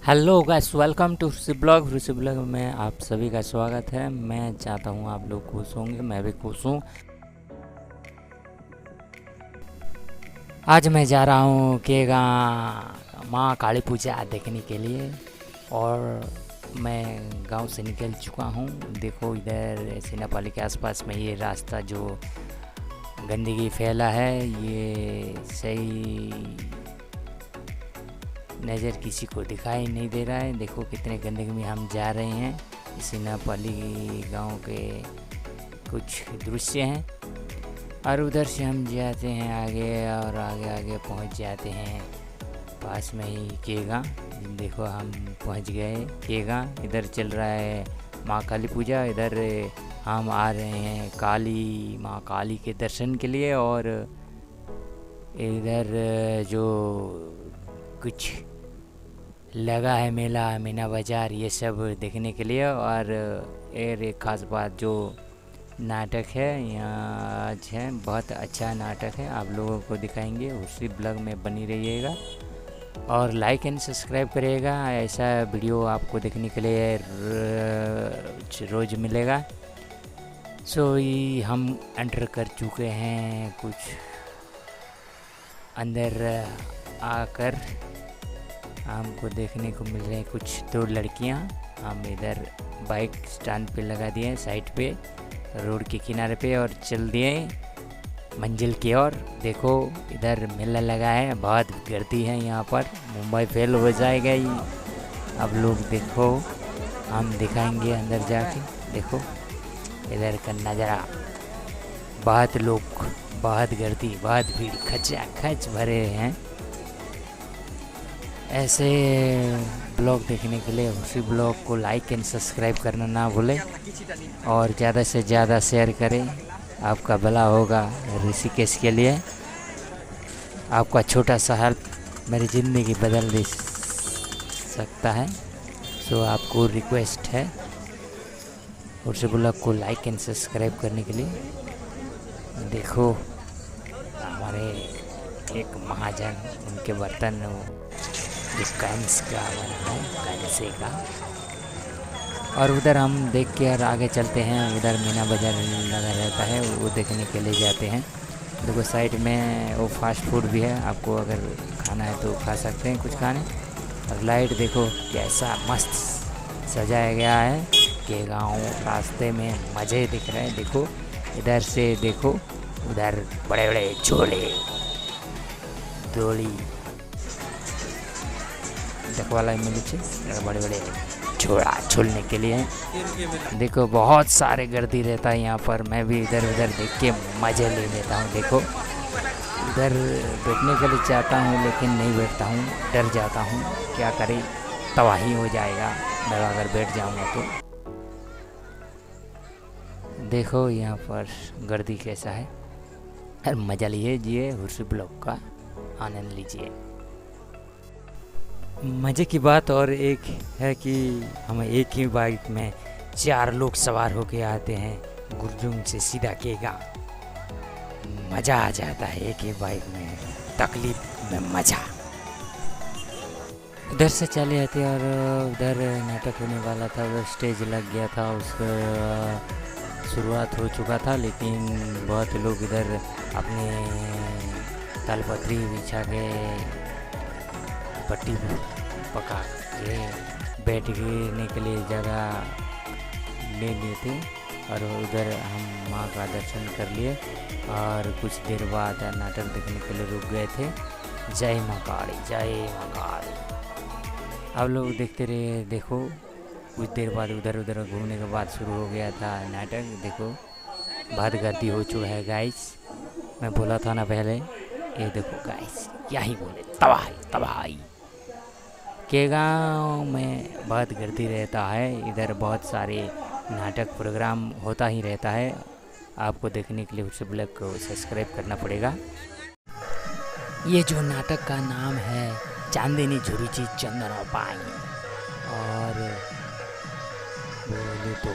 Hello guys, welcome to Rishi blog में आप सभी का स्वागत है। मैं चाहता हूँ आप लोग खुश होंगे, मैं भी खुश हूँ। आज मैं जा रहा हूँ केगा माँ काली पूजा देखने के लिए और मैं गांव से निकल चुका हूँ। देखो इधर सीनापाली के आसपास में ये रास्ता जो गंदगी फैला है ये सही नज़र किसी को दिखाई नहीं दे रहा है। देखो कितने गंदगी में हम जा रहे हैं। सीनापाली गांव के कुछ दृश्य हैं और उधर से हम जाते हैं आगे और आगे आगे पहुंच जाते हैं पास में ही केगा। देखो हम पहुंच गए केगा। इधर चल रहा है माँ काली पूजा। इधर हम आ रहे हैं काली माँ काली के दर्शन के लिए और इधर जो कुछ लगा है मेला मीना बाज़ार ये सब देखने के लिए। और एक ख़ास बात जो नाटक है यहाँ आज है, बहुत अच्छा नाटक है, आप लोगों को दिखाएंगे। उसी ब्लॉग में बनी रहिएगा और लाइक एंड सब्सक्राइब करिएगा। ऐसा वीडियो आपको देखने के लिए रोज़ मिलेगा। हम एंटर कर चुके हैं कुछ अंदर आकर हमको देखने को मिल रहे हैं कुछ दो लड़कियां। हम इधर बाइक स्टैंड पे लगा दिए साइड पे रोड के किनारे पे और चल दिए मंजिल की ओर। देखो इधर मेला लगा है, बहुत गर्दी है यहाँ पर, मुंबई फेल हो जाएगा ही। अब लोग देखो हम दिखाएंगे अंदर जाके। देखो इधर का नज़ारा, बहुत लोग, बहुत गर्दी, बहुत भीड़, खचा खच भरे हैं। ऐसे ब्लॉग देखने के लिए उसी ब्लॉग को लाइक एंड सब्सक्राइब करना ना भूलें और ज़्यादा से ज़्यादा शेयर करें। आपका भला होगा ऋषिकेश के लिए। आपका छोटा सा हेल्प मेरी ज़िंदगी बदल दे सकता है। आपको रिक्वेस्ट है उसी ब्लॉग को लाइक एंड सब्सक्राइब करने के लिए। देखो हमारे एक महाजन, उनके बर्तन जो कैंस का बना है, कैंसे का। और उधर हम देख के और आगे चलते हैं। उधर मीना बाज़ार लगा रहता है, वो देखने के लिए जाते हैं। देखो साइड में वो फास्ट फूड भी है, आपको अगर खाना है तो खा सकते हैं कुछ खाने। और लाइट देखो कैसा मस्त सजाया गया है कि गाँव रास्ते में मज़े दिख रहे हैं। देखो इधर से देखो, उधर बड़े बड़े झोले डोली वाला मिली बड़े बड़े झोला झूलने के लिए। देखो बहुत सारे गर्दी रहता है यहाँ पर। मैं भी इधर उधर देख के मज़े ले लेता हूँ। देखो इधर बैठने के लिए चाहता हूँ लेकिन नहीं बैठता हूँ, डर जाता हूँ। क्या करें, तबाही हो जाएगा मैं अगर बैठ जाऊँगा तो। देखो यहाँ पर गर्दी कैसा है और मज़ा लीजिए, हुर्सी ब्लॉग का आनंद लीजिए। मज़े की बात और एक है कि हम एक ही बाइक में 4 लोग सवार होके आते हैं गुरजुम से सीधा केगा। मज़ा आ जाता है एक ही बाइक में, तकलीफ में मज़ा। उधर से चले आते और उधर नाटक होने वाला था, उधर स्टेज लग गया था, उसका शुरुआत हो चुका था। लेकिन बहुत लोग इधर अपने तालपत्री बिछा के पट्टी पका के बैठने के लिए जगह ले लिए थे। और उधर हम माँ का दर्शन कर लिए और कुछ देर बाद नाटक देखने के लिए रुक गए थे। जय माँ काली, जय माँ काली। अब लोग देखते रहे। देखो कुछ देर बाद उधर उधर घूमने के बाद शुरू हो गया था नाटक। देखो बहुत गर्दी हो चुका है गाइस। मैं बोला था ना पहले, ये देखो गाइस, क्या ही बोले, तबाही तबाही। के गाँव में बहुत गर्दी रहता है। इधर बहुत सारे नाटक प्रोग्राम होता ही रहता है। आपको देखने के लिए उस ब्लॉग को सब्सक्राइब करना पड़ेगा। ये जो नाटक का नाम है चांदनी झुरीची चंदन पाई, और बोले तो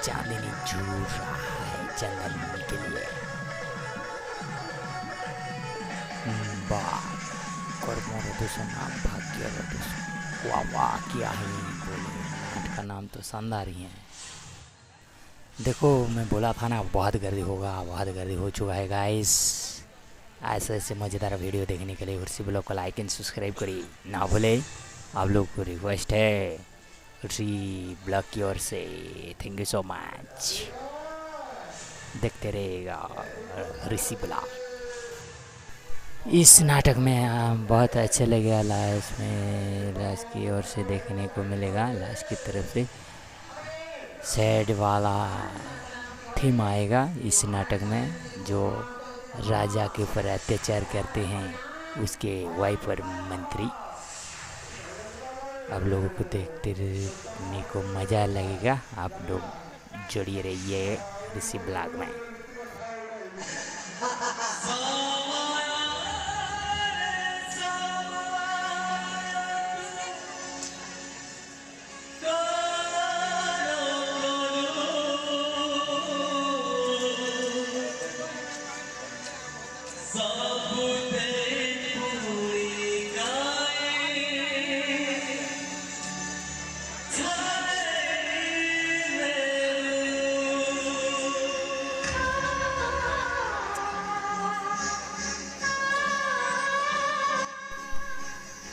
चांदनी झूर रहा है चंदन के लिए। कर्मों दूषण नाम भाग्य दूषण। वाह वाह, क्या ही बोले, नाटक का नाम तो शानदार ही है। देखो मैं बोला था ना बहुत गर्दी होगा, बहुत गर्दी हो चुका है गाइस। ऐसे ऐसे मज़ेदार वीडियो देखने के लिए उर्सी ब्लॉग को लाइक एंड सब्सक्राइब करिए ना भूले। आप लोग को रिक्वेस्ट है उर्सी ब्लॉग की ओर से। थैंक यू सो मच, देखते रहेगा ऋषि ब्लॉग। इस नाटक में बहुत अच्छा लगेगा। लास्ट में लास्ट की ओर से देखने को मिलेगा, लास्ट की तरफ से सैड वाला थीम आएगा इस नाटक में। जो राजा के ऊपर अत्याचार करते हैं उसके वाइफ और मंत्री। आप लोगों को देखते रहने को मज़ा लगेगा। आप लोग जुड़िए रहिए ऋषि ब्लॉग में।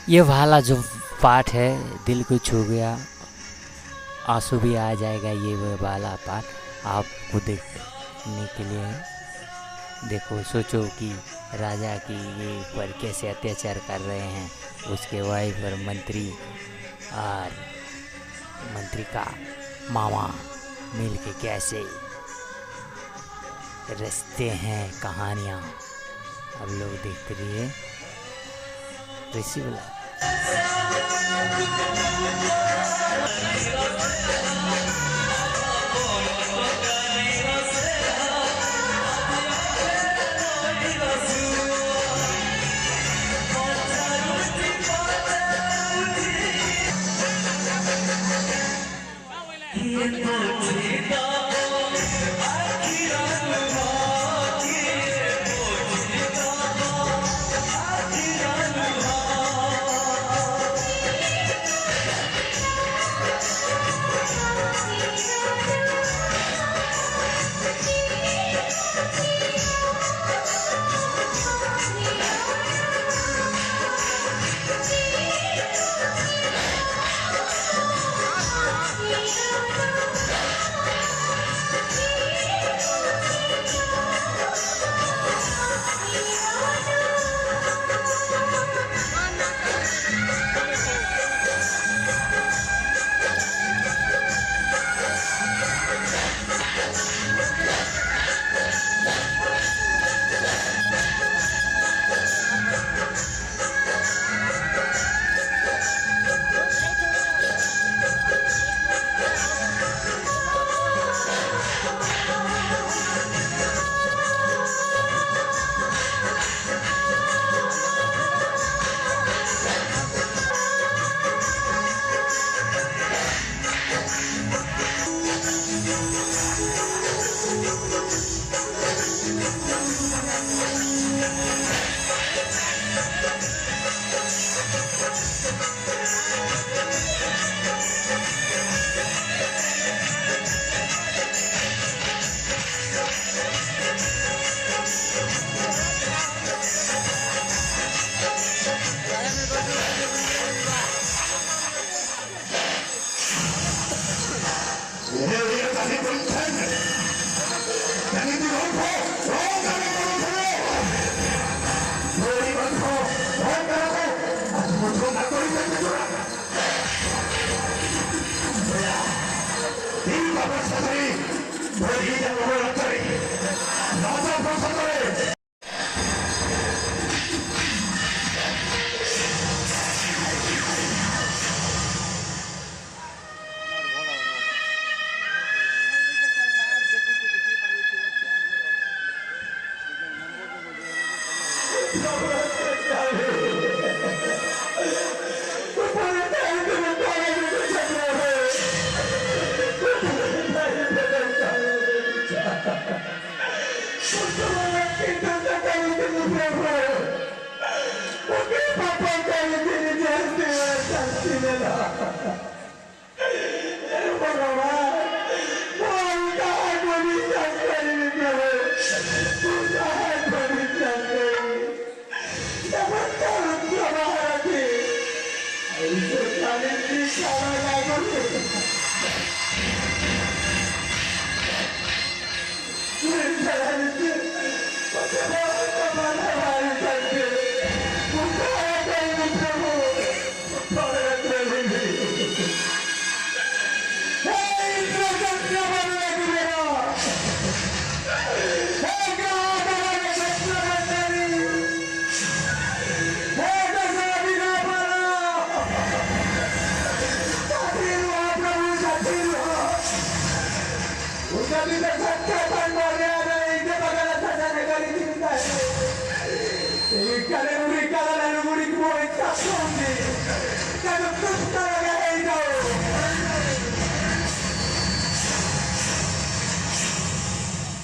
ये वाला जो पार्ट है दिल को छू गया, आंसू भी आ जाएगा। ये वाला पार्ट आपको देखने के लिए देखो। सोचो कि राजा की ये पर कैसे अत्याचार कर रहे हैं उसके वाइफ और मंत्री, और मंत्री का मामा मिल के कैसे रचते हैं कहानियाँ। अब लोग देखते रहिए ऋषि blog.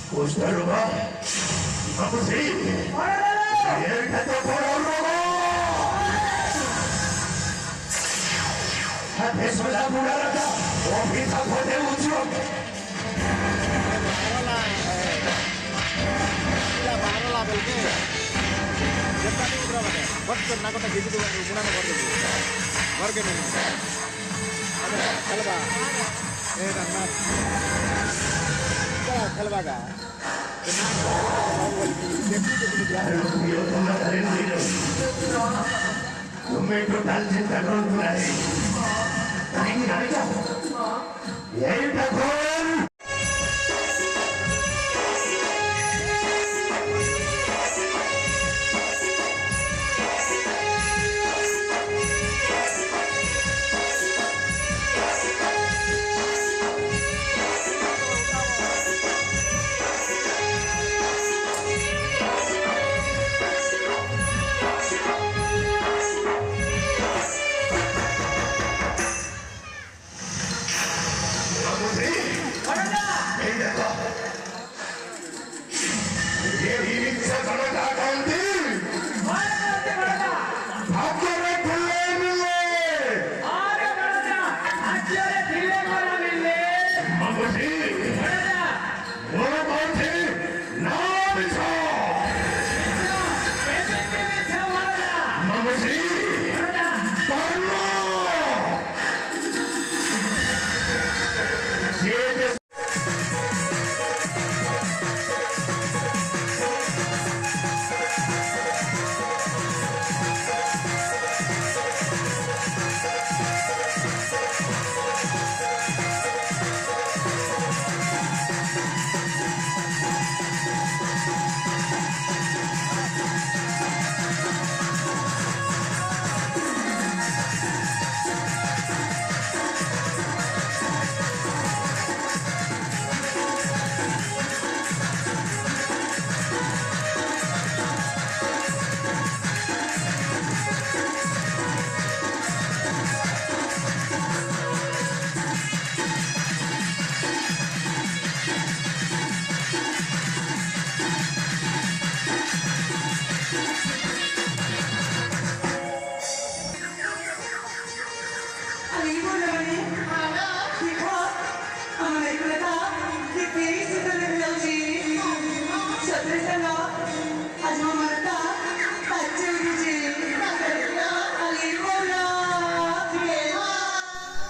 Posteruma, apa sih? Dia kata orang habis melakukan apa? Oh kita pada ujung. तुम्हें टोटल चिंता करो नहीं कहीं नहीं जाओ यही ठाकुर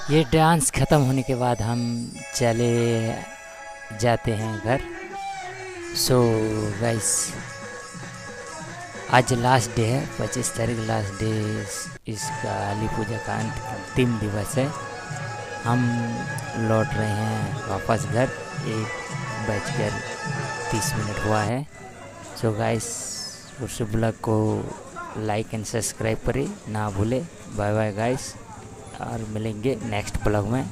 ये डांस ख़त्म होने के बाद हम चले जाते हैं घर। सो गाइस आज लास्ट डे है, 25 तारीख लास्ट डे इस काली पूजा का अंतिम दिवस है। हम लौट रहे हैं वापस घर, 1:30 हुआ है। सो गाइस उस ब्लॉग को लाइक एंड सब्सक्राइब करें ना भूले। बाय बाय गाइस, और मिलेंगे नेक्स्ट ब्लॉग में।